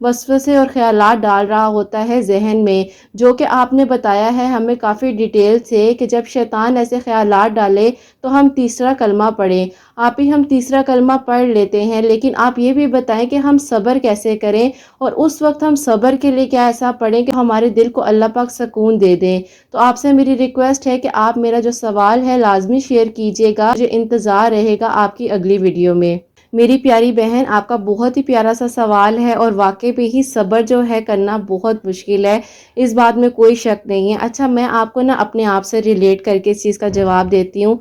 وسوسے اور خیالات ڈال رہا ہوتا ہے ذہن میں، جو کہ آپ نے بتایا ہے ہمیں کافی ڈیٹیل سے کہ جب شیطان ایسے خیالات ڈالے تو ہم تیسرا کلمہ پڑھیں۔ آپ ہی ہم تیسرا کلمہ پڑھ لیتے ہیں، لیکن آپ یہ بھی بتائیں کہ ہم صبر کیسے کریں، اور اس وقت ہم صبر کے لیے کیا ایسا پڑھیں کہ ہمارے دل کو اللہ پاک سکون دے دیں۔ تو آپ سے میری ریکویسٹ ہے کہ آپ میرا جو سوال ہے لازمی شیئر کیجیے گا، مجھے انتظار رہے گا آپ کی اگلی ویڈیو میں۔ میری پیاری بہن، آپ کا بہت ہی پیارا سا سوال ہے، اور واقعی بھی ہی صبر جو ہے کرنا بہت مشکل ہے، اس بات میں کوئی شک نہیں ہے۔ اچھا، میں آپ کو نا اپنے آپ سے ریلیٹ کر کے اس چیز کا جواب دیتی ہوں۔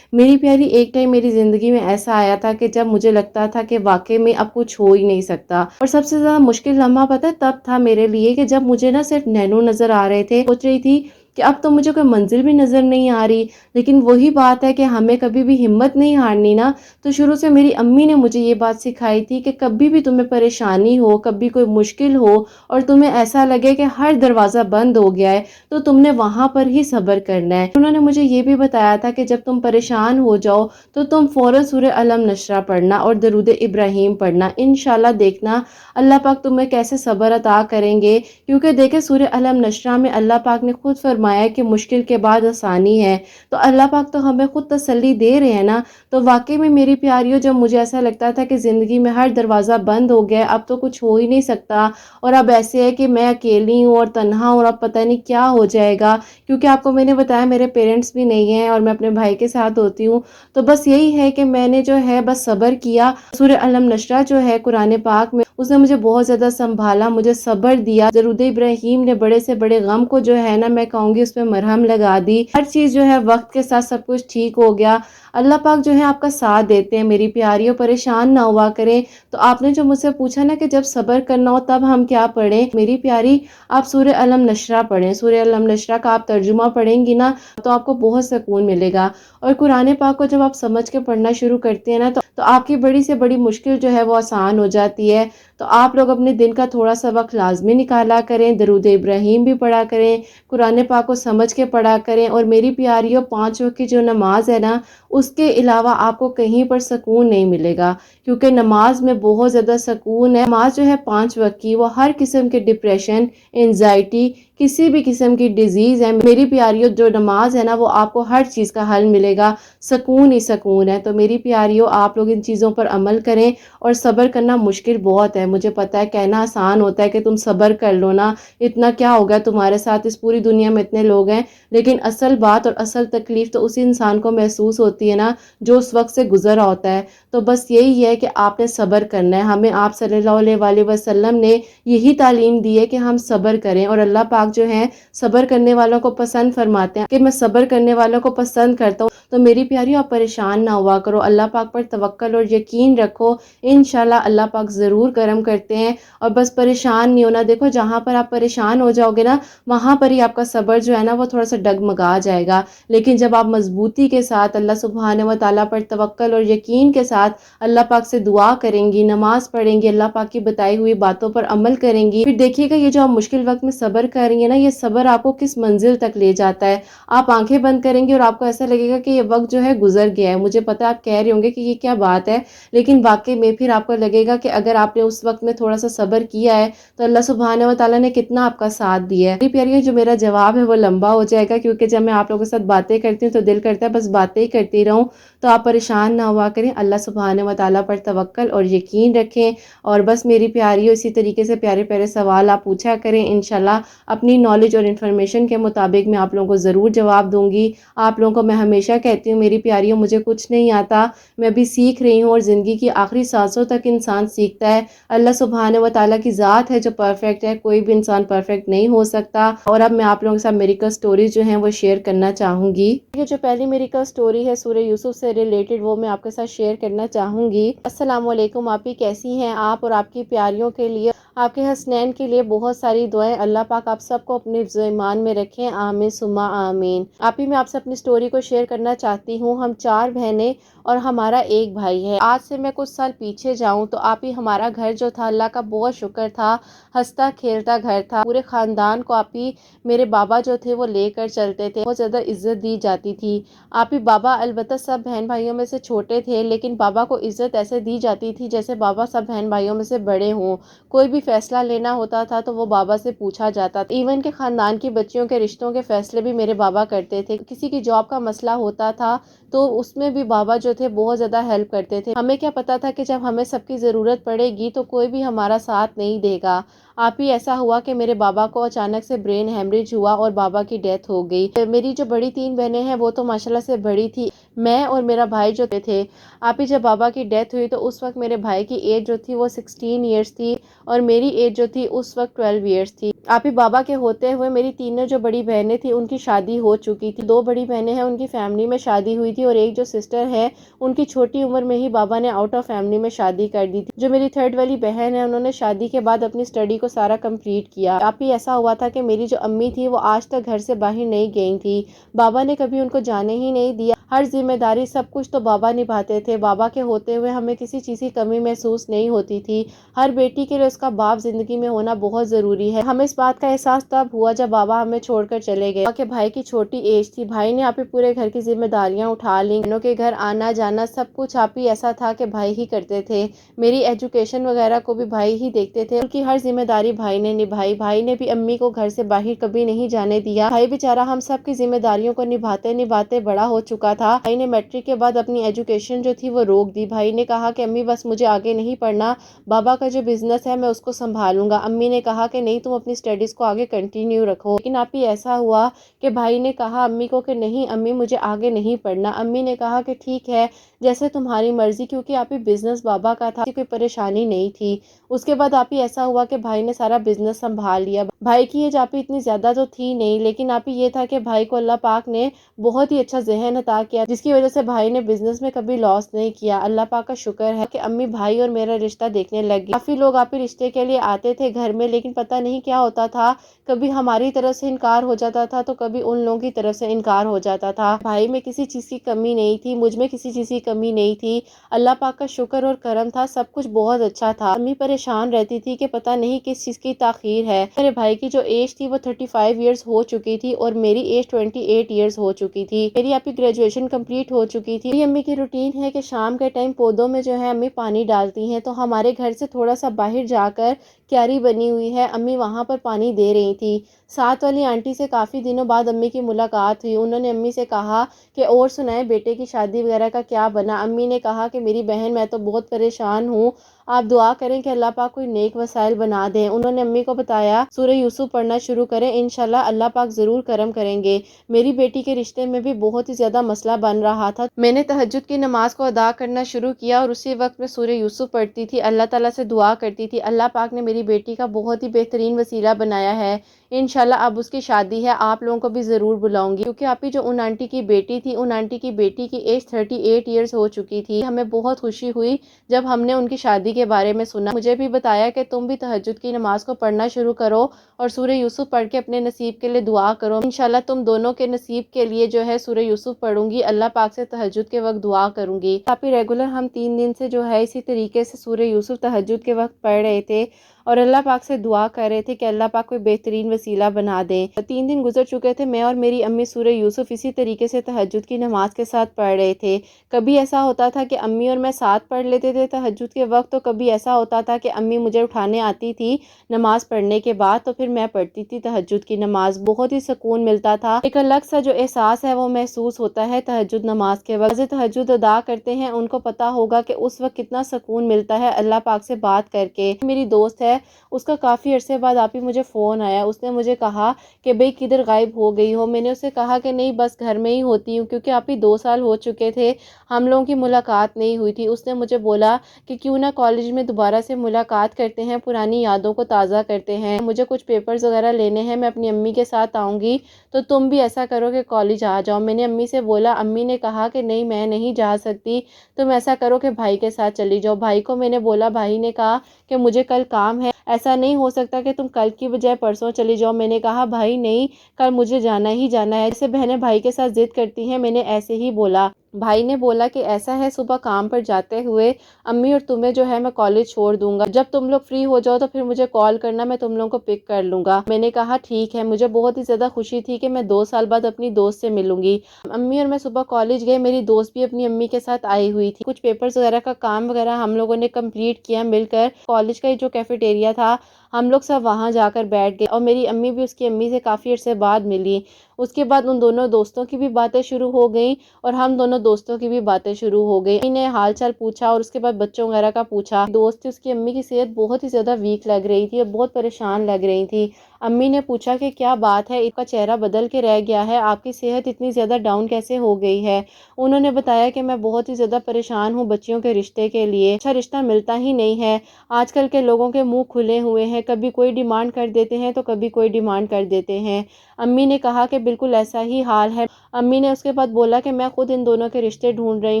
میری پیاری، ایک ٹائم میری زندگی میں ایسا آیا تھا کہ جب مجھے لگتا تھا کہ واقعی میں اب کچھ ہو ہی نہیں سکتا، اور سب سے زیادہ مشکل لمحہ پتہ ہے تب تھا میرے لیے کہ جب مجھے نا صرف نینو نظر آ رہے تھے۔ سوچ رہی تھی کہ اب تو مجھے کوئی منزل بھی نظر نہیں آ رہی، لیکن وہی بات ہے کہ ہمیں کبھی بھی ہمت نہیں ہارنی نا۔ تو شروع سے میری امی نے مجھے یہ بات سکھائی تھی کہ کبھی بھی تمہیں پریشانی ہو، کبھی کوئی مشکل ہو، اور تمہیں ایسا لگے کہ ہر دروازہ بند ہو گیا ہے، تو تم نے وہاں پر ہی صبر کرنا ہے۔ انہوں نے مجھے یہ بھی بتایا تھا کہ جب تم پریشان ہو جاؤ تو تم فوراً سورہ الم نشرہ پڑھنا اور درود ابراہیم پڑھنا، انشاءاللہ دیکھنا اللہ پاک تمہیں کیسے صبر عطا کریں گے۔ کیونکہ دیکھیں سورہ الم نشرہ میں اللہ پاک نے خود فرمایا کہ مشکل کے بعد آسانی ہے، تو اللہ پاک تو ہمیں خود تسلی دے رہے ہیں نا۔ تو واقعی میں میری پیاریوں، جب مجھے ایسا لگتا تھا کہ زندگی میں ہر دروازہ بند ہو گیا، اب تو کچھ ہو ہی نہیں سکتا، اور اب ایسے ہے کہ میں اکیلی ہوں اور تنہا ہوں، اور اب پتہ نہیں کیا ہو جائے گا، کیونکہ آپ کو میں نے بتایا میرے پیرنٹس بھی نہیں ہیں اور میں اپنے بھائی کے ساتھ ہوتی ہوں۔ تو بس یہی ہے کہ میں نے جو ہے بس صبر کیا۔ سورہ الم نشرہ جو ہے قرآن پاک میں، اس نے مجھے بہت زیادہ سنبھالا، مجھے صبر دیا۔ درود ابراہیم نے بڑے سے بڑے غم کو جو ہے نا، میں کہوں گی اس پہ مرہم لگا دی۔ ہر چیز جو ہے وقت کے ساتھ سب کچھ ٹھیک ہو گیا۔ اللہ پاک جو ہے آپ کا ساتھ دیتے ہیں میری پیاریوں، پریشان نہ ہوا کریں۔ تو آپ نے جو مجھ سے پوچھا نا کہ جب صبر کرنا ہو تب ہم کیا پڑھیں، میری پیاری آپ سورہ الم نشرہ پڑھیں۔ سورہ الم نشرہ کا آپ ترجمہ پڑھیں گی نا تو آپ کو بہت سکون ملے گا، اور قرآن پاک کو جب آپ سمجھ کے پڑھنا شروع کرتے ہیں نا تو آپ کی بڑی سے بڑی مشکل جو ہے وہ آسان ہو جاتی ہے۔ تو آپ لوگ اپنے دن کا تھوڑا سا وقت لازمی نکالا کریں، درود ابراہیم بھی پڑھا کریں، قرآن پاک کو سمجھ کے پڑھا کریں، اور میری پیاریوں 5 وقت کی جو نماز ہے نا، اس کے علاوہ آپ کو کہیں پر سکون نہیں ملے گا، کیونکہ نماز میں بہت زیادہ سکون ہے۔ نماز جو ہے 5 وقت کی، وہ ہر قسم کے ڈپریشن، انزائٹی، کسی بھی قسم کی ڈیزیز ہے، میری پیاریوں جو نماز ہے نا وہ آپ کو ہر چیز کا حل ملے گا، سکون ہی سکون ہے۔ تو میری پیاریوں آپ لوگ ان چیزوں پر عمل کریں، اور صبر کرنا مشکل بہت ہے، مجھے پتہ ہے کہنا آسان ہوتا ہے کہ تم صبر کر لو نا، اتنا کیا ہوگا تمہارے ساتھ، اس پوری دنیا میں اتنے لوگ ہیں، لیکن اصل بات اور اصل تکلیف تو اسی انسان کو محسوس ہوتی ہے نا جو اس وقت سے گزرا ہوتا ہے۔ تو بس یہی ہے کہ آپ نے صبر کرنا ہے، ہمیں آپ صلی اللہ علیہ وآلہ وسلم نے یہی تعلیم دی ہے کہ ہم صبر کریں، اور اللہ پاک جو ہے صبر کرنے والوں کو پسند فرماتے ہیں کہ میں صبر کرنے والوں کو پسند کرتا ہوں۔ تو میری پیاریوں آپ پریشان نہ ہوا کرو، اللہ پاک پر توکل اور یقین رکھو، انشاءاللہ اللہ پاک ضرور کرم کرتے ہیں، اور بس پریشان نہیں ہونا۔ دیکھو جہاں پر آپ پریشان ہو جاؤ گے نا، وہاں پر ہی آپ کا صبر جو ہے نا وہ تھوڑا سا ڈگمگا جائے گا، لیکن جب آپ مضبوطی کے ساتھ اللہ سبحانہ و تعالیٰ پر توکل اور یقین کے ساتھ اللہ پاک سے دعا کریں گی، نماز پڑھیں گی، اللہ پاک کی بتائی ہوئی باتوں پر عمل کریں گی، پھر دیکھیے گا یہ جو آپ مشکل وقت میں صبر کر رہی ہیں نا، یہ صبر آپ کو کس منزل تک لے جاتا ہے۔ آپ آنکھیں بند کریں گے اور آپ کو ایسا لگے گا کہ یہ وقت جو ہے گزر گیا ہے۔ مجھے پتا آپ کہہ رہے ہوں گے کہ یہ کیا بات ہے، لیکن واقعی میں پھر آپ کو لگے گا کہ اگر آپ نے اس وقت میں تھوڑا سا صبر کیا ہے تو اللہ سبحانہ و تعالیٰ نے کتنا آپ کا ساتھ دیا ہے۔ میری پیاریوں، جو میرا جواب ہے وہ لمبا ہو جائے گا، کیونکہ جب میں آپ لوگوں کے ساتھ باتیں کرتی ہوں تو دل کرتا ہے بس باتیں ہی کرتی رہوں۔ تو آپ پریشان نہ ہوا کریں، اللہ سبحانہ و تعالیٰ پر توکل اور یقین رکھیں، اور بس میری پیاریوں اسی طریقے سے پیارے پیارے سوال آپ پوچھا کریں، انشاءاللہ اپنی نالج اور انفارمیشن کے مطابق میں آپ لوگوں کو ضرور جواب دوں گی۔ آپ لوگوں کو میں ہمیشہ کہتی ہوں میری پیاریوں، مجھے کچھ نہیں آتا، میں بھی سیکھ رہی ہوں، اور زندگی کی آخری سانسوں تک انسان سیکھتا ہے۔ اللہ سبحانہ و تعالیٰ کی ذات ہے جو پرفیکٹ ہے، کوئی بھی انسان پرفیکٹ نہیں ہو سکتا۔ اور اب میں آپ لوگوں کے ساتھ میریکل سٹوریز جو ہیں وہ شیئر کرنا چاہوں گی۔ یہ جو پہلی میریکل سٹوری ہے سورہ یوسف سے ریلیٹڈ، وہ میں آپ کے ساتھ شیئر کرنا چاہوں گی۔ السلام علیکم، آپ ہی کیسی ہیں؟ آپ اور آپ کی پیاریوں کے لیے، آپ کے حسنین کے لیے بہت ساری دعائیں، اللہ پاک آپ سب کو اپنے حفظ و ایمان میں رکھیں، آمین ثم آمین۔ آپ ہی میں آپ سے اپنی سٹوری کو شیئر کرنا چاہتی ہوں۔ ہم 4 بہنیں اور ہمارا ایک بھائی ہے۔ آج سے میں کچھ سال پیچھے جاؤں تو آپ ہی ہمارا گھر جو تھا، اللہ کا بہت شکر تھا، ہنستا کھیلتا گھر تھا۔ پورے خاندان کو آپ ہی میرے بابا جو تھے وہ لے کر چلتے تھے، بہت زیادہ عزت دی جاتی تھی۔ آپ ہی بابا البتہ سب بہن بھائیوں میں سے چھوٹے تھے، لیکن بابا کو عزت ایسے دی جاتی تھی جیسے بابا سب بہن بھائیوں میں سے بڑے ہوں، کوئی بھی بھی فیصلہ لینا ہوتا تھا تو وہ بابا سے پوچھا جاتا تھا۔ ایون کہ خاندان کی بچیوں کے رشتوں کے فیصلے بھی میرے بابا کرتے تھے۔ کسی کی جاب کا مسئلہ ہوتا تھا تو اس میں بھی بابا جو تھے بہت زیادہ ہیلپ کرتے تھے۔ ہمیں کیا پتا تھا کہ جب ہمیں سب کی ضرورت پڑے گی تو کوئی بھی ہمارا ساتھ نہیں دے گا۔ آپ ہی ایسا ہوا کہ میرے بابا کو اچانک سے برین ہیمریج ہوا اور بابا کی ڈیتھ ہو گئی۔ میری جو بڑی 3 بہنیں ہیں وہ تو ماشاءاللہ سے بڑی تھی، میں اور میرا بھائی جو تھے۔ آپ ہی جب بابا کی ڈیتھ ہوئی تو اس وقت میرے بھائی کی ایج جو تھی وہ 16 ایئرس تھی اور میری ایج جو تھی اس وقت 12 ایئرس تھی۔ آپ ہی بابا کے ہوتے ہوئے میری تینوں جو بڑی بہنیں تھیں ان کی شادی ہو چکی تھی۔ 2 بڑی بہنیں ہیں ان کی فیملی میں شادی ہوئی تھی اور ایک جو سسٹر ہے ان کی چھوٹی عمر میں ہی بابا نے آؤٹ آف فیملی میں شادی کر دی تھی۔ جو میری 3rd والی بہن ہے انہوں نے شادی کے بعد اپنی اسٹڈی کو سارا کمپلیٹ کیا۔ آپ ہی ایسا ہوا تھا کہ میری جو امی تھی وہ آج تک گھر سے باہر نہیں گئی تھی، بابا نے کبھی ان کو جانے ہی نہیں دیا۔ ہر ذمہ داری سب کچھ تو بابا نبھاتے تھے۔ بابا کے ہوتے ہوئے ہمیں کسی چیز کی کمی محسوس نہیں ہوتی تھی۔ ہر بیٹی کے لیے اس کا باپ زندگی میں ہونا بہت ضروری ہے۔ ہمیں اس بات کا احساس تب ہوا جب بابا ہمیں چھوڑ کر چلے گئے کہ بھائی کی چھوٹی ایج تھی، بھائی نے آپ ہی پورے گھر کی ذمہ داریاں اٹھا لیں، بہنوں کے گھر آنا جانا سب کچھ آپ ہی ایسا تھا کہ بھائی ہی کرتے تھے۔ میری ایجوکیشن وغیرہ کو بھی بھائی ہی دیکھتے تھے، ان کی ہر ذمہ داری بھائی نے نبھائی۔ بھائی نے بھی امی کو گھر سے باہر کبھی نہیں جانے دیا۔ بھائی بیچارہ ہم سب کی ذمہ داریوں کو نبھاتے نبھاتے بڑا ہو چکا تھا۔ بھائی نے میٹرک کے بعد اپنی ایجوکیشن جو تھی وہ روک دی۔ بھائی نے کہا کہ امی بس مجھے آگے نہیں پڑھنا، بابا کا جو بزنس ہے میں اس کو سنبھالوں گا۔ امی نے کہا کہ نہیں تم اپنی اسٹڈیز کو آگے کنٹینیو رکھو، لیکن آپ ہی ایسا ہوا کہ بھائی نے کہا امی کو کہ نہیں امی مجھے آگے نہیں پڑھنا۔ امی نے کہا کہ ٹھیک ہے جیسے تمہاری مرضی، کیونکہ آپ ہی بزنس بابا کا تھا، کوئی پریشانی نہیں تھی۔ اس کے بعد آپ ہی ایسا ہوا کہ بھائی نے سارا بزنس سنبھال لیا۔ بھائی کی ایج آپ ہی اتنی زیادہ تو تھی نہیں، لیکن آپ ہی یہ تھا کہ بھائی کو اللہ پاک نے بہت ہی اچھا ذہن عطا کیا جس کی وجہ سے بھائی نے بزنس میں کبھی لاس نہیں کیا۔ اللہ پاک کا شکر ہے کہ امی بھائی اور میرا رشتہ دیکھنے لگ گئی۔ کافی لوگ آپ ہی رشتے کے لیے آتے تھے گھر میں، لیکن پتہ نہیں کیا ہوتا تھا، کبھی ہماری طرف سے انکار ہو جاتا تھا تو کبھی ان لوگوں کی طرف سے انکار ہو جاتا تھا۔ بھائی میں کسی چیز کی کمی نہیں تھی، مجھ میں کسی چیز کی کمی نہیں تھی، اللہ پاک کا شکر اور کرم تھا، سب کچھ بہت اچھا تھا۔ امی پریشان رہتی تھی کہ پتہ نہیں کس چیز کی تاخیر ہے۔ میرے بھائی کی جو ایج تھی وہ 35 ایئرز ہو چکی تھی اور میری ایج 28 ایئرز ہو چکی تھی۔ میری آپ کی گریجویشن کمپلیٹ ہو چکی تھی۔ میری امی کی روٹین ہے کہ شام کے ٹائم پودوں میں جو ہے امی پانی ڈالتی ہیں، تو ہمارے گھر سے تھوڑا سا باہر جا کر کیاری بنی ہوئی ہے، امی وہاں پر پانی دے رہی تھی۔ ساتھ والی آنٹی سے کافی دنوں بعد امی کی ملاقات ہوئی۔ انہوں نے امی سے کہا کہ اور سنائیں بیٹے کی شادی وغیرہ کا کیا بنا۔ امی نے کہا کہ میری بہن میں تو بہت پریشان ہوں، آپ دعا کریں کہ اللہ پاک کوئی نیک وسائل بنا دیں۔ انہوں نے امی کو بتایا سورہ یوسف پڑھنا شروع کریں، انشاءاللہ اللہ پاک ضرور کرم کریں گے۔ میری بیٹی کے رشتے میں بھی بہت ہی زیادہ مسئلہ بن رہا تھا، میں نے تہجد کی نماز کو ادا کرنا شروع کیا اور اسی وقت میں سورہ یوسف پڑھتی تھی، اللہ تعالیٰ سے دعا کرتی تھی۔ اللہ پاک نے میری بیٹی کا بہت ہی بہترین وسیلہ بنایا ہے، انشاءاللہ اب اس کی شادی ہے، آپ لوگوں کو بھی ضرور بلاؤں گی، کیونکہ آپ ہی جو ان آنٹی کی بیٹی تھی، ان آنٹی کی بیٹی کی ایج 38 ایئرز ہو چکی تھی۔ ہمیں بہت خوشی ہوئی جب ہم نے ان کی شادی کے بارے میں سنا۔ مجھے بھی بتایا کہ تم بھی تہجد کی نماز کو پڑھنا شروع کرو اور سورہ یوسف پڑھ کے اپنے نصیب کے لیے دعا کرو، انشاءاللہ تم دونوں کے نصیب کے لیے جو ہے سورہ یوسف پڑھوں گی، اللہ پاک سے تہجد کے وقت دعا کروں گی۔ آپ ہی ریگولر ہم 3 دن سے جو ہے اسی طریقے سے سورہ یوسف تہجد کے وقت پڑھ رہے تھے اور اللہ پاک سے دعا کر رہے تھے کہ اللہ پاک کوئی بہترین وسیلہ بنا دیں۔ 3 دن گزر چکے تھے، میں اور میری امی سورہ یوسف اسی طریقے سے تہجد کی نماز کے ساتھ پڑھ رہے تھے۔ کبھی ایسا ہوتا تھا کہ امی اور میں ساتھ پڑھ لیتے تھے تہجد کے وقت، تو کبھی ایسا ہوتا تھا کہ امی مجھے اٹھانے آتی تھی نماز پڑھنے کے بعد تو پھر میں پڑھتی تھی تہجد کی نماز۔ بہت ہی سکون ملتا تھا، ایک الگ سا جو احساس ہے وہ محسوس ہوتا ہے تہجد نماز کے وقت۔ تہجد ادا کرتے ہیں ان کو پتا ہوگا کہ اس وقت کتنا سکون ملتا ہے اللہ پاک سے بات کر کے۔ میری دوست ہے، اس کا کافی عرصے بعد آپ ہی مجھے فون آیا، اس نے مجھے کہا کہ بھئی کدھر غائب ہو گئی ہو۔ میں نے اسے کہا کہ نہیں بس گھر میں ہی ہوتی ہوں، کیونکہ آپ ہی 2 سال ہو چکے تھے ہم لوگوں کی ملاقات نہیں ہوئی تھی۔ اس نے مجھے بولا کہ کیوں نہ کالج میں دوبارہ سے ملاقات کرتے ہیں، پرانی یادوں کو تازہ کرتے ہیں، مجھے کچھ پیپرز وغیرہ لینے ہیں، میں اپنی امی کے ساتھ آؤں گی تو تم بھی ایسا کرو کہ کالج آ جاؤ۔ میں نے امی سے بولا، امی نے کہا کہ نہیں میں نہیں جا سکتی، تم ایسا کرو کہ بھائی کے ساتھ چلی جاؤ۔ بھائی کو میں نے بولا، بھائی نے کہا کہ مجھے کل کام ہے، ایسا نہیں ہو سکتا کہ تم کل کی بجائے پرسوں چلی جاؤ. میں نے کہا بھائی نہیں, کل مجھے جانا ہی جانا ہے. جیسے بہنیں بھائی کے ساتھ ضد کرتی ہیں, میں نے ایسے ہی بولا. بھائی نے بولا کہ ایسا ہے, صبح کام پر جاتے ہوئے امی اور تمہیں جو ہے میں کالج چھوڑ دوں گا, جب تم لوگ فری ہو جاؤ تو پھر مجھے کال کرنا, میں تم لوگوں کو پک کر لوں گا. میں نے کہا ٹھیک ہے. مجھے بہت ہی زیادہ خوشی تھی کہ میں 2 سال بعد اپنی دوست سے ملوں گی. امی اور میں صبح کالج گئے. میری دوست بھی اپنی امی کے ساتھ آئی ہوئی تھی. کچھ پیپرز وغیرہ کا کام وغیرہ ہم لوگوں نے کمپلیٹ کیا مل کر. کالج کا جو کیفیٹیریا تھا ہم لوگ سب وہاں جا کر بیٹھ گئے, اور میری امی بھی اس کی امی سے کافی عرصے بعد ملی. اس کے بعد ان دونوں دوستوں کی بھی باتیں شروع ہو گئیں اور ہم دونوں دوستوں کی بھی باتیں شروع ہو گئی. امی نے حال چال پوچھا اور اس کے بعد بچوں وغیرہ کا پوچھا. دوست تھی, اس کی امی کی صحت بہت ہی زیادہ ویک لگ رہی تھی اور بہت پریشان لگ رہی تھی. امی نے پوچھا کہ کیا بات ہے, اس کا چہرہ بدل کے رہ گیا ہے, آپ کی صحت اتنی زیادہ ڈاؤن کیسے ہو گئی ہے. انہوں نے بتایا کہ میں بہت ہی زیادہ پریشان ہوں بچیوں کے رشتے کے لیے. اچھا رشتہ ملتا ہی نہیں ہے. آج کل کے لوگوں کے منہ کھلے ہوئے ہیں, کبھی کوئی ڈیمانڈ کر دیتے ہیں تو کبھی کوئی ڈیمانڈ کر دیتے ہیں. امی نے کہا کہ بالکل ایسا ہی حال ہے. امی نے اس کے بعد بولا کہ میں خود ان دونوں کے رشتے ڈھونڈ رہی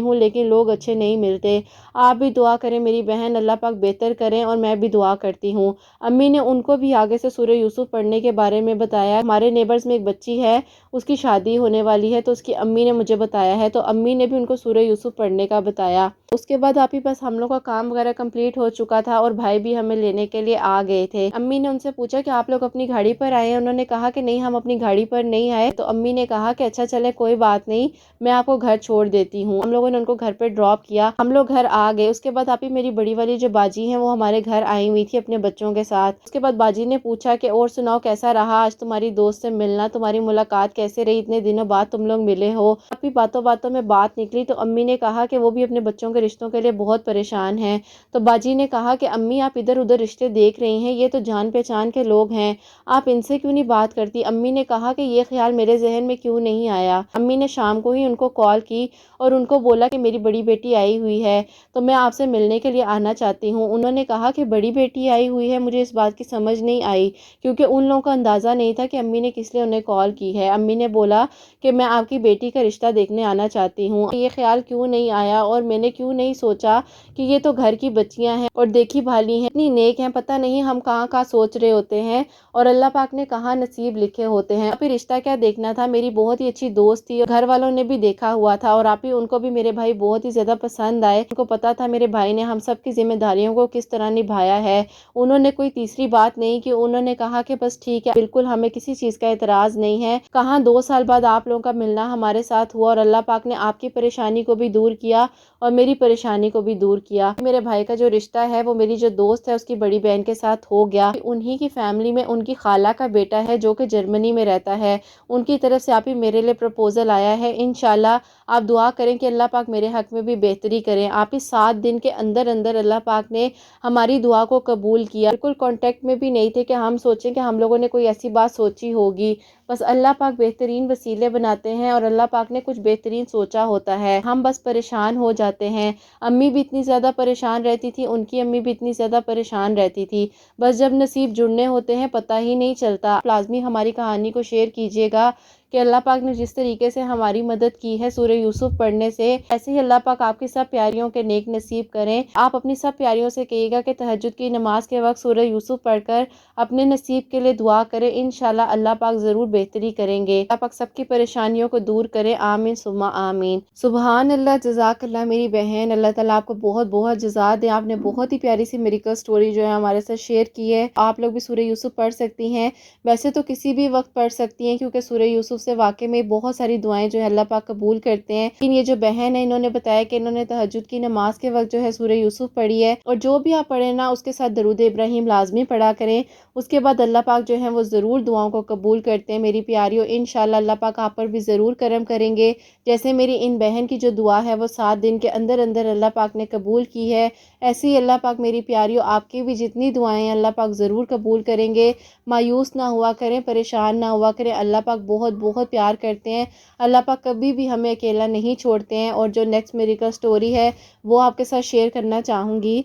ہوں لیکن لوگ اچھے نہیں ملتے. آپ بھی دعا کریں میری بہن, اللہ پاک بہتر کریں, اور میں بھی دعا کرتی ہوں. امی نے ان کو بھی آگے سے سورہ یوسف پڑھنے کے بارے میں بتایا. ہمارے نیبرز میں ایک بچی ہے, اس کی شادی ہونے والی ہے, تو اس کی امی نے مجھے بتایا ہے, تو امی نے بھی ان کو سورہ یوسف پڑھنے کا بتایا. اس کے بعد آپ ہی بس ہم لوگ کا کام وغیرہ کمپلیٹ ہو چکا تھا اور بھائی بھی ہمیں لینے کے لیے آ گئے تھے. امی نے ان سے پوچھا کہ آپ لوگ اپنی گاڑی پر آئے ہیں. انہوں نے کہا کہ نہیں, ہم اپنی گاڑی پر نہیں آئے. تو امی نے کہا کہ اچھا چلے کوئی بات نہیں, میں آپ کو گھر چھوڑ دیتی ہوں. ہم لوگوں نے ان کو گھر پہ ڈراپ کیا, ہم لوگ گھر آ گئے. اس کے بعد آپ ہی میری بڑی والی جو باجی ہیں وہ ہمارے گھر آئی ہوئی تھی اپنے بچوں کے ساتھ. اس کے بعد باجی نے پوچھا کہ اور سناؤ کیسا رہا آج تمہاری دوست سے ملنا, تمہاری ملاقات کیسے رہی, اتنے دنوں بعد تم لوگ ملے ہو. آپ ہی باتوں باتوں میں بات نکلی تو امی نے کہا کہ وہ بھی اپنے بچوں کے رشتوں کے لیے بہت پریشان ہیں. تو باجی نے کہا کہ امی آپ ادھر ادھر رشتے دیکھ رہی ہیں, یہ تو جان پہچان کے لوگ ہیں, آپ ان سے کیوں نہیں بات کرتی. امی نے کہا کہ یہ خیال میرے ذہن میں کیوں نہیں آیا. امی نے شام کو ہی ان کو کال کی اور ان کو بولا کہ میری بڑی بیٹی آئی ہوئی ہے, تو میں آپ سے ملنے کے لیے آنا چاہتی ہوں. انہوں نے کہا کہ بڑی بیٹی آئی ہوئی ہے, مجھے اس بات کی سمجھ نہیں آئی کیونکہ ان لوگوں کا اندازہ نہیں تھا کہ امی نے کس لیے انہیں کال کی ہے. امی نے بولا کہ میں آپ کی بیٹی کا رشتہ دیکھنے آنا چاہتی ہوں. یہ خیال کیوں نہیں آیا اور میں نے کیوں نہیں سوچا کہ یہ تو گھر کی بچیاں ہیں اور دیکھی بھالی ہیں, اتنی نیک ہیں, پتہ نہیں ہم کہاں کہاں سوچ رہے ہوتے ہیں اور اللہ پاک نے کہاں نصیب لکھے ہوتے ہیں. آپ ہی رشتہ کیا دیکھنا تھا, میری بہت ہی اچھی دوست تھی, گھر والوں نے بھی دیکھا ہوا تھا اور آپ ہی ان کو بھی میرے بھائی بہت ہی زیادہ پسند آئے. ان کو پتا تھا میرے بھائی نے ہم سب کی ذمہ داریوں کو کس طرح نبھایا ہے. انہوں نے کوئی تیسری بات نہیں کی, انہوں نے کہا کہ بس ٹھیک ہے, بالکل ہمیں کسی چیز کا اعتراض نہیں ہے. کہاں 2 سال بعد آپ لوگوں کا ملنا ہمارے ساتھ ہوا اور اللہ پاک نے آپ کی پریشانی کو بھی دور کیا اور میری پریشانی کو بھی دور کیا. میرے بھائی کا جو رشتہ ہے وہ میری جو دوست ہے اس کی بڑی بہن کے ساتھ ہو گیا. انہی کی فیملی میں ان کی خالہ کا بیٹا ہے جو کہ جرمنی میں رہتا ہے, ان کی طرف سے آپ ہی میرے لیے پروپوزل آیا ہے. انشاءاللہ آپ دعا کریں کہ اللہ پاک میرے حق میں بھی بہتری کریں. آپ ہی 7 دن کے اندر اندر اللہ پاک نے ہماری دعا کو قبول کیا. بالکل کانٹیکٹ میں بھی نہیں تھے کہ ہم سوچیں کہ ہم لوگوں نے کوئی ایسی بات سوچی ہوگی, بس اللہ پاک بہترین وسیلے بناتے ہیں اور اللہ پاک نے کچھ بہترین سوچا ہوتا ہے. ہم بس پریشان ہو جاتے ہیں. امی بھی اتنی زیادہ پریشان رہتی تھی, ان کی امی بھی اتنی زیادہ پریشان رہتی تھی. بس جب نصیب جڑنے ہوتے ہیں پتہ ہی نہیں چلتا. لازمی ہماری کہانی کو شیئر کیجیے گا کہ اللہ پاک نے جس طریقے سے ہماری مدد کی ہے سورہ یوسف پڑھنے سے, ایسے ہی اللہ پاک آپ کی سب پیاریوں کے نیک نصیب کریں. آپ اپنی سب پیاریوں سے کہیے گا کہ تہجد کی نماز کے وقت سورہ یوسف پڑھ کر اپنے نصیب کے لیے دعا کریں. انشاءاللہ اللہ پاک ضرور بہتری کریں گے. اللہ پاک سب کی پریشانیوں کو دور کرے, آمین ثم آمین. سبحان اللہ, جزاک اللہ میری بہن, اللہ تعالیٰ آپ کو بہت بہت جزا دے. آپ نے بہت ہی پیاری سی میریکل سٹوری جو ہے ہمارے ساتھ شیئر کی ہے. آپ لوگ بھی سورہ یوسف پڑھ سکتی ہیں, ویسے تو کسی بھی وقت پڑھ سکتی ہیں کیونکہ سورہ یوسف سے واقعی میں بہت ساری دعائیں جو ہے اللہ پاک قبول کرتے ہیں. لیکن یہ جو بہن ہے انہوں نے بتایا کہ انہوں نے تہجد کی نماز کے وقت جو ہے سورہ یوسف پڑھی ہے, اور جو بھی آپ پڑھیں نا اس کے ساتھ درود ابراہیم لازمی پڑھا کریں. اس کے بعد اللہ پاک جو ہے وہ ضرور دعاؤں کو قبول کرتے ہیں. میری پیاریوں انشاءاللہ اللہ پاک آپ پر بھی ضرور کرم کریں گے. جیسے میری ان بہن کی جو دعا ہے وہ 7 دن کے اندر اندر اللہ پاک نے قبول کی ہے, ایسے ہی اللہ پاک میری پیاریوں آپ کی بھی جتنی دعائیں ہیں اللہ پاک ضرور قبول کریں گے. مایوس نہ ہوا کریں, پریشان نہ ہوا کریں. اللہ پاک بہت بہت پیار کرتے ہیں. اللہ پاک کبھی بھی ہمیں اکیلا نہیں چھوڑتے ہیں. اور جو نیکسٹ میریکل سٹوری ہے وہ آپ کے ساتھ شیئر کرنا چاہوں گی.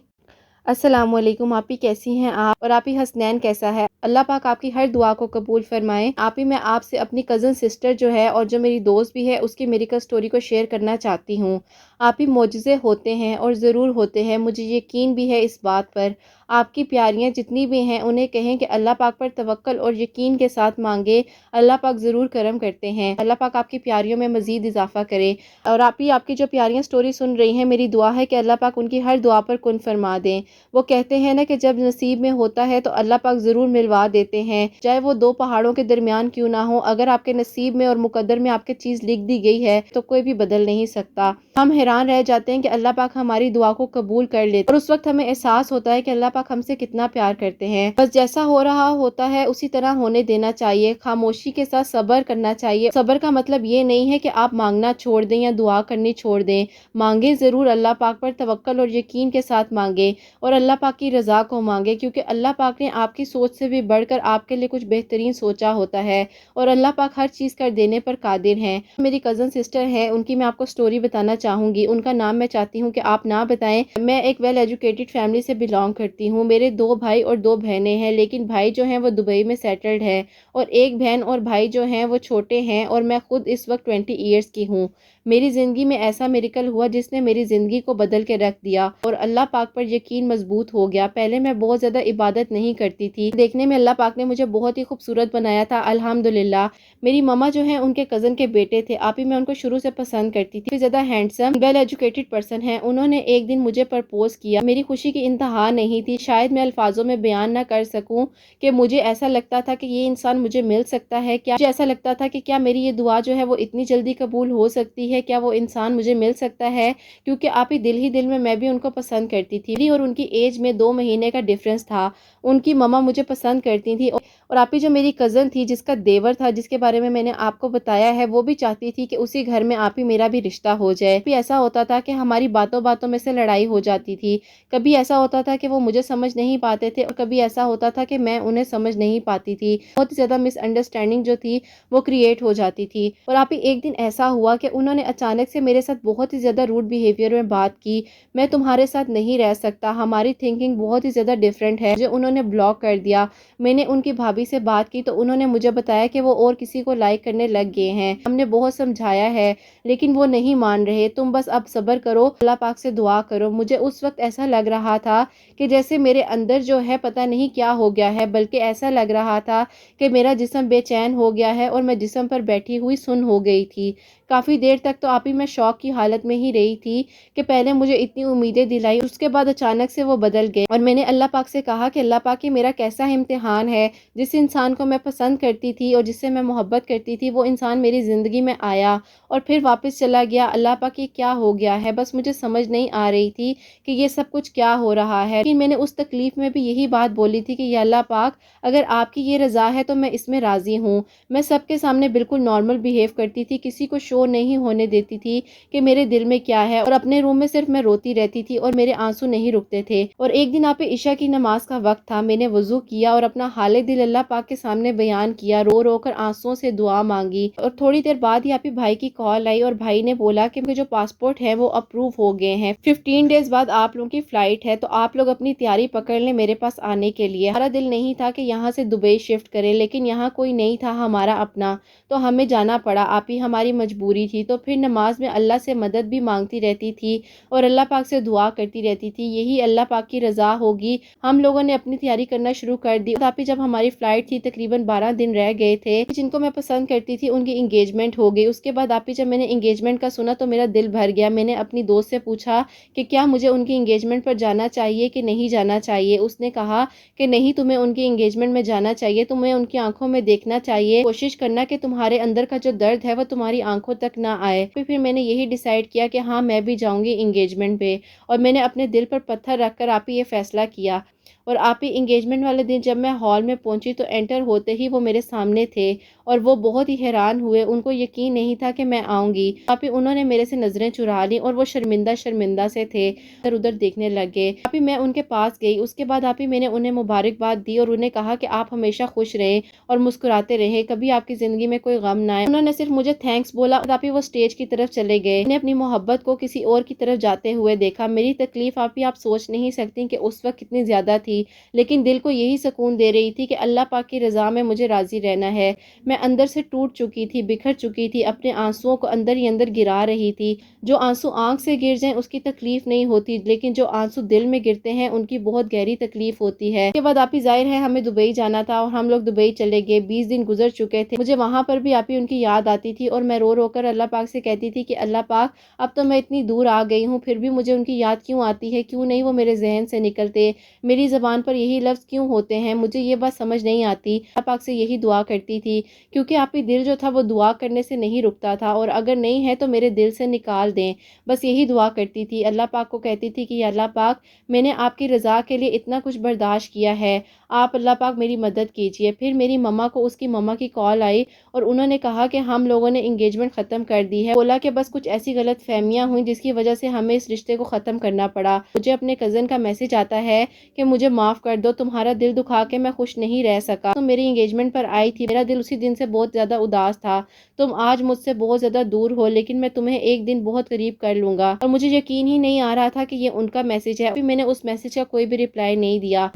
السلام علیکم, آپ ہی کیسی ہیں آپ, اور آپ ہی حسنین کیسا ہے. اللہ پاک آپ کی ہر دعا کو قبول فرمائیں. آپ ہی میں آپ سے اپنی کزن سسٹر جو ہے اور جو میری دوست بھی ہے اس کی میریکل سٹوری کو شیئر کرنا چاہتی ہوں. آپ ہی معجزے ہوتے ہیں اور ضرور ہوتے ہیں، مجھے یقین بھی ہے اس بات پر۔ آپ کی پیاریاں جتنی بھی ہیں انہیں کہیں کہ اللہ پاک پر توکل اور یقین کے ساتھ مانگے، اللہ پاک ضرور کرم کرتے ہیں۔ اللہ پاک آپ کی پیاریوں میں مزید اضافہ کرے۔ اور آپ کی جو پیاریاں سٹوری سن رہی ہیں، میری دعا ہے کہ اللہ پاک ان کی ہر دعا پر کن فرما دیں۔ وہ کہتے ہیں نا کہ جب نصیب میں ہوتا ہے تو اللہ پاک ضرور ملوا دیتے ہیں، چاہے وہ دو پہاڑوں کے درمیان کیوں نہ ہو۔ اگر آپ کے نصیب میں اور مقدر میں آپ کے چیز لکھ دی گئی ہے تو کوئی بھی بدل نہیں سکتا۔ ہم حیران رہ جاتے ہیں کہ اللہ پاک ہماری دعا کو قبول کر لیتے اور اس وقت ہمیں احساس ہوتا ہے کہ اللہ پاک ہم سے کتنا پیار کرتے ہیں۔ بس جیسا ہو رہا ہوتا ہے اسی طرح ہونے دینا چاہیے، خاموشی کے ساتھ صبر کرنا چاہیے۔ صبر کا مطلب یہ نہیں ہے کہ آپ مانگنا چھوڑ دیں یا دعا کرنی چھوڑ دیں، مانگیں ضرور، اللہ پاک پر توکل اور یقین کے ساتھ مانگیں اور اللہ پاک کی رضا کو مانگیں، کیونکہ اللہ پاک نے آپ کی سوچ سے بھی بڑھ کر آپ کے لیے کچھ بہترین سوچا ہوتا ہے اور اللہ پاک ہر چیز کر دینے پر قادر ہیں۔ میری کزن سسٹر ہے، ان کی میں آپ کو سٹوری بتانا چاہوں گی، ان کا نام میں چاہتی ہوں کہ آپ نہ بتائیں۔ میں ایک ویل ایجوکیٹڈ فیملی سے بلانگ کرتی ہوں، میرے 2 بھائی اور 2 بہنیں ہیں، لیکن بھائی جو ہیں وہ دبئی میں سیٹلڈ ہے اور ایک بہن اور بھائی جو ہیں وہ چھوٹے ہیں اور میں خود اس وقت 20 ایئرس کی ہوں۔ میری زندگی میں ایسا میریکل ہوا جس نے میری زندگی کو بدل کے رکھ دیا اور اللہ پاک پر یقین مضبوط ہو گیا۔ پہلے میں بہت زیادہ عبادت نہیں کرتی تھی، دیکھنے میں اللہ پاک نے مجھے بہت ہی خوبصورت بنایا تھا، الحمدللہ۔ میری ماما جو ہیں ان کے کزن کے بیٹے تھے، آپ ہی میں ان کو شروع سے پسند کرتی تھی، زیادہ ہینڈسم ویل ایجوکیٹڈ پرسن ہیں۔ انہوں نے ایک دن مجھے پرپوز کیا، میری خوشی کی انتہا نہیں تھی، شاید میں الفاظوں میں بیان نہ کر سکوں کہ مجھے ایسا لگتا تھا کہ یہ انسان مجھے مل سکتا ہے کیا، مجھے ایسا لگتا تھا کہ کیا میری یہ دعا جو ہے وہ اتنی جلدی قبول ہو سکتی ہے، کیا وہ انسان مجھے مل سکتا ہے، کیونکہ آپ ہی دل میں بھی ان کو پسند کرتی تھی اور ان کی ایج میں 2 مہینے کا ڈیفرنس تھا۔ ان کی ماما مجھے پسند کرتی تھی اور آپ ہی جو میری کزن تھی جس کا دیور تھا، جس کے بارے میں نے آپ کو بتایا ہے، وہ بھی چاہتی تھی کہ اسی گھر میں آپ ہی میرا بھی رشتہ ہو جائے۔ بھی ایسا ہوتا تھا کہ ہماری باتوں میں سے لڑائی ہو جاتی تھی، کبھی ایسا ہوتا تھا کہ وہ مجھے سمجھ نہیں پاتے تھے اور کبھی ایسا ہوتا تھا کہ میں انہیں سمجھ نہیں پاتی تھی، بہت زیادہ مس انڈرسٹینڈنگ جو تھی وہ کریٹ ہو جاتی تھی۔ اور آپ ہی ایک دن ایسا ہوا کہ انہوں نے اچانک سے میرے ساتھ بہت ہی زیادہ روڈ بیہیویئر میں بات کی، میں تمہارے ساتھ نہیں رہ سکتا، ہماری تھنکنگ بہت ہی زیادہ ڈیفرنٹ ہے، جو انہوں نے بلاک کر دیا۔ میں نے ان کی بھابھی سے بات کی تو انہوں نے مجھے بتایا کہ وہ اور کسی کو لائک کرنے لگ گئے ہیں، ہم نے بہت سمجھایا ہے لیکن وہ نہیں مان رہے، تم بس اب صبر کرو، اللہ پاک سے دعا کرو۔ مجھے اس وقت ایسا لگ رہا تھا کہ جیسے میرے اندر جو ہے پتہ نہیں کیا ہو گیا ہے، بلکہ ایسا لگ رہا تھا کہ میرا جسم بے چین ہو گیا ہے اور میں جسم پر بیٹھی ہوئی سن ہو گئی تھی۔ کافی دیر تک تو آپ ہی میں شوق کی حالت میں ہی رہی تھی کہ پہلے مجھے اتنی امیدیں دلائی، اس کے بعد اچانک سے وہ بدل گئے اور میں نے اللہ پاک سے کہا کہ اللہ پاک یہ میرا کیسا امتحان ہے، جس انسان کو میں پسند کرتی تھی اور جس سے میں محبت کرتی تھی وہ انسان میری زندگی میں آیا اور پھر واپس چلا گیا۔ اللہ پاک یہ کیا ہو گیا ہے، بس مجھے سمجھ نہیں آ رہی تھی کہ یہ سب کچھ کیا ہو رہا ہے۔ لیکن میں نے اس تکلیف میں بھی یہی بات بولی تھی کہ یا اللہ پاک اگر آپ کی یہ رضا ہے تو میں اس میں راضی ہوں۔ میں سب کے سامنے بالکل نارمل بیہیو کرتی تھی، کسی کو شو نہیں ہونے دیتی تھی کہ میرے دل میں کیا ہے، اور اپنے روم میں صرف میں روتی رہتی تھی اور میرے آنسو نہیں رکتے تھے۔ اور ایک دن آپ عشاء کی نماز کا وقت تھا، میں نے وضو کیا اور اپنا حال دل اللہ پاک کے سامنے بیان کیا، رو رو کر آنسوؤں سے دعا مانگی اور تھوڑی دیر بعد ہی آپ بھائی کی کال آئی اور بھائی نے بولا کہ جو پاسپورٹ ہے وہ اپروو ہو گئے ہیں، 15 ڈیز بعد آپ لوگوں کی فلائٹ ہے، تو آپ لوگ اپنی تیاری پکڑ لیں میرے پاس آنے کے لیے۔ ہمارا دل نہیں تھا کہ یہاں سے دبئی شفٹ کریں، لیکن یہاں کوئی نہیں تھا ہمارا اپنا، تو ہمیں جانا پڑا، آپ ہی ہماری مجبوری تھی۔ تو پھر نماز میں اللہ سے مدد بھی مانگتی رہتی تھی اور اللہ پاک سے دعا کرتی رہتی تھی، یہی اللہ پاک کی رضا ہوگی۔ ہم لوگوں نے اپنی تیاری کرنا شروع کر دی، تاکہ جب ہماری فلائٹ تھی تقریباً 12 دن رہ گئے تھے، جن کو میں پسند کرتی تھی ان کی انگیجمنٹ ہو گئی۔ اس کے بعد آپ جب میں نے انگیجمنٹ کا سنا تو میرا دل بھر گیا۔ میں نے اپنی دوست سے پوچھا کہ کیا مجھے ان کی انگیجمنٹ پر جانا چاہیے کہ نہیں جانا چاہیے۔ اس نے کہا کہ نہیں، تمہیں ان کی انگیجمنٹ میں جانا چاہیے، تمہیں ان کی آنکھوں میں دیکھنا چاہیے، کوشش کرنا کہ تمہارے اندر کا جو درد ہے وہ تمہاری آنکھوں تک نہ آئے۔ پھر میں نے یہی ڈیسائیڈ کیا کہ ہاں میں بھی جاؤں گی انگیجمنٹ پہ، اور میں نے اپنے دل پر پتھر رکھ کر آپ ہی یہ فیصلہ کیا۔ اور آپ ہی انگیجمنٹ والے دن جب میں ہال میں پہنچی تو انٹر ہوتے ہی وہ میرے سامنے تھے اور وہ بہت ہی حیران ہوئے، ان کو یقین نہیں تھا کہ میں آؤں گی۔ آپ ہی انہوں نے میرے سے نظریں چرا لی اور وہ شرمندہ سے تھے، ادھر ادھر دیکھنے لگے۔ آپ ہی میں ان کے پاس گئی، اس کے بعد آپ ہی میں نے انہیں مبارکباد دی اور انہیں کہا کہ آپ ہمیشہ خوش رہیں اور مسکراتے رہیں، کبھی آپ کی زندگی میں کوئی غم نہ آئے۔ انہوں نے صرف مجھے تھینکس بولا اور آپ ہی وہ اسٹیج کی طرف چلے گئے۔ میں نے اپنی محبت کو کسی اور کی طرف جاتے ہوئے دیکھا۔ میری تکلیف آپ ہی آپ سوچ نہیں سکتی کہ اس وقت کتنی زیادہ شدہ تھی، لیکن دل کو یہی سکون دے رہی تھی کہ اللہ پاک کی رضا میں مجھے راضی رہنا ہے۔ میں اندر سے ٹوٹ چکی تھی، بکھر چکی تھی، اپنے آنسوؤں کو اندر ہی اندر گرا رہی تھی۔ جو آنسو آنکھ سے گر جائیں اس کی تکلیف نہیں ہوتی، لیکن جو آنسو دل میں گرتے ہیں ان کی بہت گہری تکلیف ہوتی ہے۔ اس کے بعد آپی ظاہر ہے ہمیں دبئی جانا تھا اور ہم لوگ دبئی چلے گئے۔ 20 دن گزر چکے تھے، مجھے وہاں پر بھی آپی ان کی یاد آتی تھی اور میں رو رو کر اللہ پاک سے کہتی تھی کہ اللہ پاک اب تو میں اتنی دور آ گئی ہوں، پھر بھی مجھے ان کی یاد کیوں آتی ہے، کیوں نہیں وہ میرے ذہن سے نکلتے، میری زبان پر یہی لفظ کیوں ہوتے ہیں، مجھے یہ بات سمجھ نہیں آتی۔ اللہ پاک سے یہی دعا کرتی تھی، کیونکہ آپی دل جو تھا وہ دعا کرنے سے نہیں رکتا تھا، اور اگر نہیں ہے تو میرے دل سے نکال دیں، بس یہی دعا کرتی تھی۔ اللہ پاک کو کہتی تھی کہ اللہ پاک میں نے آپ کی رضا کے لیے اتنا کچھ برداشت کیا ہے، آپ اللہ پاک میری مدد کیجئے۔ پھر میری مما کو اس کی مما کی کال آئی اور انہوں نے کہا کہ ہم لوگوں نے انگیجمنٹ ختم کر دی ہے، بولا کہ بس کچھ ایسی غلط فہمیاں ہوئیں جس کی وجہ سے ہمیں اس رشتے کو ختم کرنا پڑا۔ مجھے اپنے کزن کا میسج آتا ہے کہ مجھے معاف کر دو، تمہارا دل دکھا کے میں خوش نہیں رہ سکا، تم میری انگیجمنٹ پر آئی تھی، میرا دل اسی دن سے بہت زیادہ اداس تھا، تم آج مجھ سے بہت زیادہ دور ہو، لیکن میں تمہیں ایک دن بہت قریب کر لوں گا۔ اور مجھے یقین ہی نہیں آ رہا تھا کہ یہ ان کا میسج ہے، پھر میں نے اس میسج کا کوئی بھی رپلائی نہیں دیا۔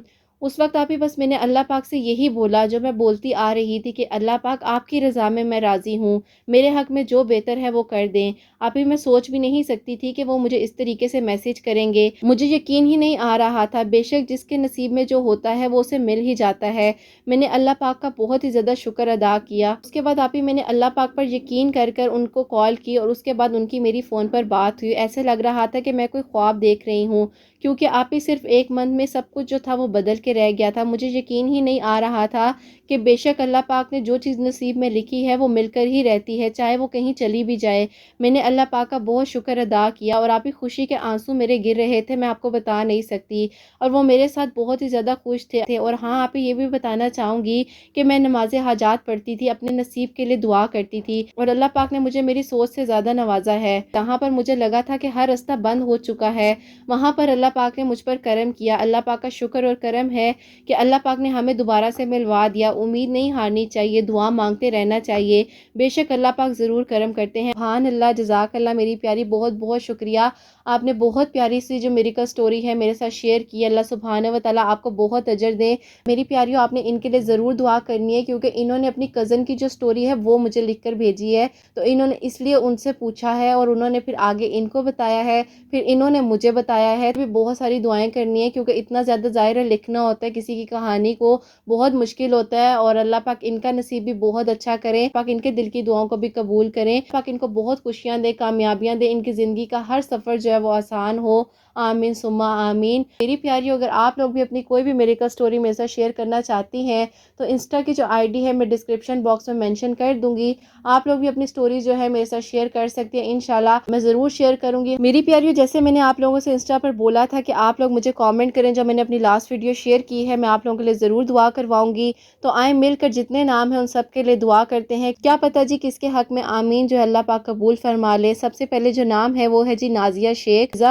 اس وقت آپ ہی بس میں نے اللہ پاک سے یہی بولا جو میں بولتی آ رہی تھی کہ اللہ پاک آپ کی رضا میں راضی ہوں، میرے حق میں جو بہتر ہے وہ کر دیں۔ آپ ہی میں سوچ بھی نہیں سکتی تھی کہ وہ مجھے اس طریقے سے میسج کریں گے، مجھے یقین ہی نہیں آ رہا تھا۔ بے شک جس کے نصیب میں جو ہوتا ہے وہ اسے مل ہی جاتا ہے۔ میں نے اللہ پاک کا بہت ہی زیادہ شکر ادا کیا۔ اس کے بعد آپ ہی میں نے اللہ پاک پر یقین کر کر ان کو کال کی، اور اس کے بعد ان کی میری فون پر بات ہوئی۔ ایسے لگ رہا تھا کہ میں کوئی خواب دیکھ رہی ہوں، کیونکہ آپ ہی صرف ایک منتھ میں سب کچھ جو تھا وہ بدل کے رہ گیا تھا۔ مجھے یقین ہی نہیں آ رہا تھا کہ بے شک اللہ پاک نے جو چیز نصیب میں لکھی ہے وہ مل کر ہی رہتی ہے، چاہے وہ کہیں چلی بھی جائے۔ میں نے اللہ پاک کا بہت شکر ادا کیا، اور آپ ہی خوشی کے آنسو میرے گر رہے تھے، میں آپ کو بتا نہیں سکتی، اور وہ میرے ساتھ بہت ہی زیادہ خوش تھے۔ اور ہاں آپ ہی یہ بھی بتانا چاہوں گی کہ میں نماز حاجات پڑھتی تھی، اپنے نصیب کے لیے دعا کرتی تھی، اور اللہ پاک نے مجھے میری سوچ سے زیادہ نوازا ہے۔ جہاں پر مجھے لگا تھا کہ ہر رستہ بند ہو چکا ہے، وہاں پر اللہ پاک نے مجھ پر کرم کیا۔ اللہ پاک کا شکر اور کرم ہے کہ اللہ پاک نے ہمیں دوبارہ سے ملوا دیا۔ امید نہیں ہارنی چاہیے، دعا مانگتے رہنا چاہیے، بے شک اللہ پاک ضرور کرم کرتے ہیں۔ سبحان اللہ، جزاک اللہ میری پیاری، بہت بہت شکریہ، آپ نے بہت پیاری سی جو میریکل سٹوری ہے میرے ساتھ شیئر کی۔ اللہ سبحانہ و تعالیٰ آپ کو بہت اجر دے۔ میری پیاریوں، آپ نے ان کے لیے ضرور دعا کرنی ہے، کیونکہ انہوں نے اپنی کزن کی جو سٹوری ہے وہ مجھے لکھ کر بھیجی ہے، تو انہوں نے اس لیے ان سے پوچھا ہے، اور انہوں نے پھر آگے ان کو بتایا ہے، پھر انہوں نے مجھے بتایا ہے۔ بھی بہت ساری دعائیں کرنی ہے، کیونکہ اتنا زیادہ ظاہر لکھنا ہوتا ہے کسی کی کہانی کو، بہت مشکل ہوتا ہے، اور اللہ پاک ان کا نصیب بھی بہت اچھا کرے، پاک ان کے دل کی دعاؤں کو بھی قبول کریں، پاک ان کو بہت خوشیاں دے، کامیابیاں دے، ان کی زندگی کا ہر سفر جو ہے وہ آسان ہو، آمین ثم آمین۔ میری پیاریوں، اگر آپ لوگ بھی اپنی کوئی بھی میریکل سٹوری میرے ساتھ شیئر کرنا چاہتی ہیں تو انسٹا کی جو ID ہے میں ڈسکرپشن باکس میں مینشن کر دوں گی، آپ لوگ بھی اپنی سٹوری جو ہے میرے ساتھ شیئر کر سکتے ہیں، انشاءاللہ میں ضرور شیئر کروں گی۔ میری پیاریوں، جیسے میں نے آپ لوگوں سے انسٹا پر بولا تھا کہ آپ لوگ مجھے کامنٹ کریں، جو میں نے اپنی لاسٹ ویڈیو شیئر کی ہے میں آپ لوگوں کے لیے ضرور دعا کرواؤں گی، تو آئیں مل کر جتنے نام ہیں ان سب کے لیے دعا کرتے ہیں۔ کیا پتہ جی کس کے حق میں آمین جو ہے اللہ پاک قبول فرما لے۔ سب سے پہلے جو نام ہے وہ ہے جی نازیہ شیخ،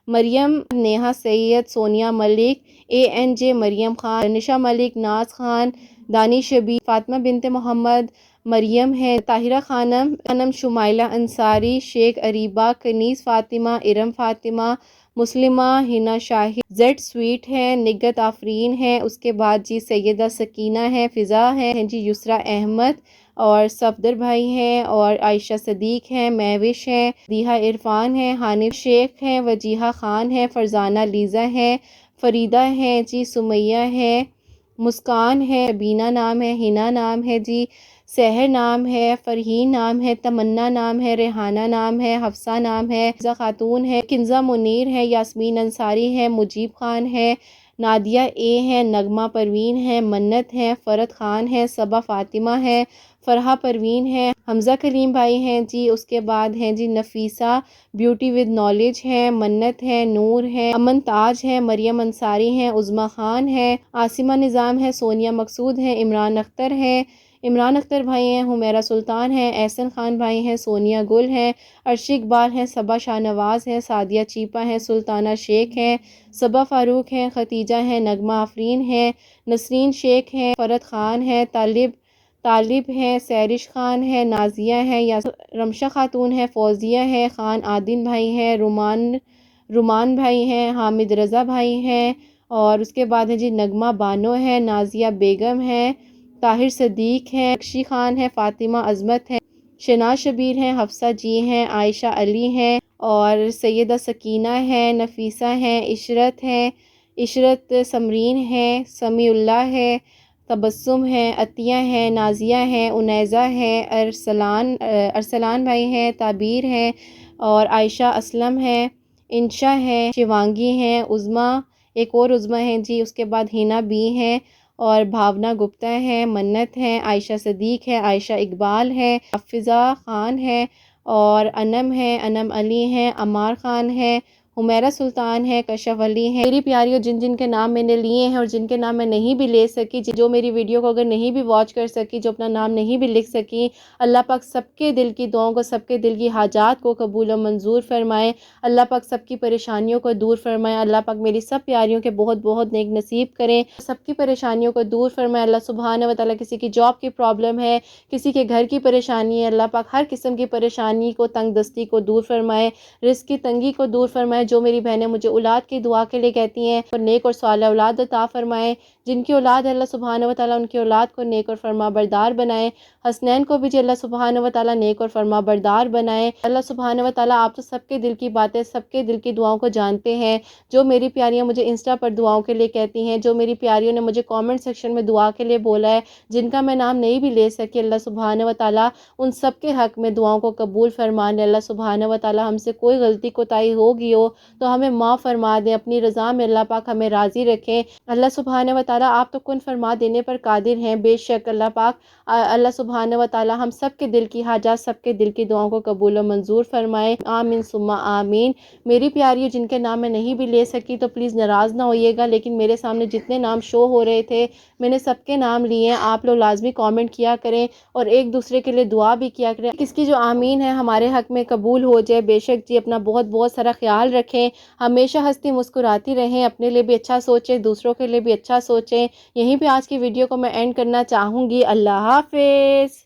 مریم، نیہا سید، سونیا ملک، ANJ مریم خان، نشا ملک، ناز خان، دانش شبیر، فاطمہ بنت محمد، مریم ہے، طاہرہ خانم، شمائلہ انصاری، شیخ اریبہ، کنیز فاطمہ، ارم فاطمہ، مسلمہ، ہنا شاہد، زیڈ سویٹ ہے، نگت آفرین ہے، اس کے بعد جی سیدہ سکینہ ہے، فضا ہے جی، یسرا احمد، اور صفدر بھائی ہیں، اور عائشہ صدیق ہیں، مہوش ہیں، دیہا عرفان ہے، حانف شیخ ہیں، وجیہہ خان ہے، فرزانہ لیزا ہے، فریدہ ہے جی، سمیہ ہے، مسکان ہے، بینہ نام ہے، ہنا نام ہے جی، سحر نام ہے، فرحین نام ہے، تمنا نام ہے، ریحانہ نام ہے، حفصہ نام ہے، حفصہ خاتون ہے، کنزہ منیر ہے، یاسمین انصاری ہے، مجیب خان ہے، نادیہ ہے، نغمہ پروین ہے، منت ہے، فرد خان ہے، صبا فاطمہ ہے، فرحہ پروین ہے، حمزہ کلیم بھائی ہیں جی، اس کے بعد ہیں جی نفیسہ بیوٹی ود نالج ہے، منت ہے، نور ہے، امن تاج ہے، مریم انصاری ہیں، عظمیٰ خان ہے، عاصمہ نظام ہے، سونیا مقصود ہے، عمران اختر ہے، عمران اختر بھائی ہیں، حمیرہ سلطان ہیں، احسن خان بھائی ہیں، سونیا گل ہیں، عرشی اقبال ہیں، صبا شاہ نواز ہیں، سعدیہ چیپا ہیں، سلطانہ شیخ ہیں، صبا فاروق ہیں، ختیجہ ہیں، نغمہ آفرین ہیں، نسرین شیخ ہیں، فرد خان ہے، طالب ہیں، سیرش خان ہے، نازیہ ہے، یا رمشہ خاتون ہے، فوزیہ ہے، خان عادل بھائی ہیں، رومان بھائی ہیں، حامد رضا بھائی ہیں، اور اس کے بعد ہے جی نغمہ بانو ہے، نازیہ بیگم ہے، طاہر صدیق ہے، نقشی خان ہے، فاطمہ عظمت ہے، شناز شبیر ہیں، حفصہ جی ہیں، عائشہ علی ہیں، اور سیدہ سکینہ ہے، نفیسہ ہیں، عشرت سمرین ہے، سمیع اللہ ہے، تبسم ہے، عطیہ ہیں، نازیہ ہیں، انیزہ ہے، ارسلان بھائی ہیں، تعبیر ہیں، اور عائشہ اسلم ہے، انشا ہے، شیوانگی ہیں، عظمیٰ، ایک اور عظمیٰ ہیں جی، اس کے بعد ہینا بی ہیں، اور بھاونا گپتا ہے، منت ہے، عائشہ صدیق ہے، عائشہ اقبال ہے، حفظہ خان ہے، اور انم ہے، انم علی ہیں، عمار خان ہے، حمیرہ سلطان ہے، کشف علی ہیں۔ میری پیاریوں، جن جن کے نام میں نے لیے ہیں اور جن کے نام میں نہیں بھی لے سکی، جو میری ویڈیو کو اگر نہیں بھی واچ کر سکی، جو اپنا نام نہیں بھی لکھ سکی، اللہ پاک سب کے دل کی دعاؤں کو، سب کے دل کی حاجات کو قبول و منظور فرمائے۔ اللہ پاک سب کی پریشانیوں کو دور فرمائے۔ اللہ پاک میری سب پیاریوں کے بہت بہت نیک نصیب کریں، سب کی پریشانیوں کو دور فرمائے۔ اللہ سبحانہ و تعالیٰ کسی کی جاب کی پرابلم ہے، کسی کے گھر کی پریشانی ہے، اللہ پاک ہر قسم کی پریشانی کو، تنگ دستی کو دور فرمائے، رزق کی تنگی کو دور فرمائے۔ جو میری بہنیں مجھے اولاد کی دعا کے لیے کہتی ہیں، اور نیک اور صالح اولاد عطا فرمائے۔ جن کی اولاد ہے اللہ سبحانہ و تعالیٰ ان کی اولاد کو نیک اور فرما بردار بنائے۔ حسنین کو بھی جی اللہ سبحانہ و تعالیٰ نیک اور فرما بردار بنائے۔ اللہ سبحانہ و تعالیٰ آپ تو سب کے دل کی باتیں، سب کے دل کی دعاؤں کو جانتے ہیں۔ جو میری پیاریاں مجھے انسٹا پر دعاؤں کے لیے کہتی ہیں، جو میری پیاریوں نے مجھے کامنٹ سیکشن میں دعا کے لیے بولا ہے، جن کا میں نام نہیں بھی لے سکی، اللہ سبحانہ و تعالیٰ ان سب کے حق میں دعاؤں کو قبول فرمانے۔ اللہ سبحانہ و تعالیٰ ہم سے کوئی غلطی کوتاہی ہوگی ہو تو ہمیں معاف فرما دیں، اپنی رضا میں اللہ پاک ہمیں راضی رکھیں۔ اللہ سبحانہ و تعالیٰ آپ تو کن فرما دینے پر قادر ہیں، بے شک اللہ پاک اللہ سبحانہ و تعالیٰ ہم سب کے دل کی حاجات، سب کے دل کی دعاؤں کو قبول و منظور فرمائے، آمین ثم آمین۔ میری پیاریوں، جن کے نام میں نہیں بھی لے سکی تو پلیز ناراض نہ ہوئیے گا، لیکن میرے سامنے جتنے نام شو ہو رہے تھے میں نے سب کے نام لیے ہیں۔ آپ لوگ لازمی کامنٹ کیا کریں اور ایک دوسرے کے لیے دعا بھی کیا کریں، کس کی جو آمین ہے ہمارے حق میں قبول ہو جائے۔ بے شک جی، اپنا بہت بہت سارا خیال رکھیں، ہمیشہ ہنستی مسکراتی رہیں، اپنے لیے بھی اچھا سوچیں، دوسروں کے لیے بھی اچھا سوچیں۔ یہیں پہ آج کی ویڈیو کو میں اینڈ کرنا چاہوں گی۔ اللہ حافظ۔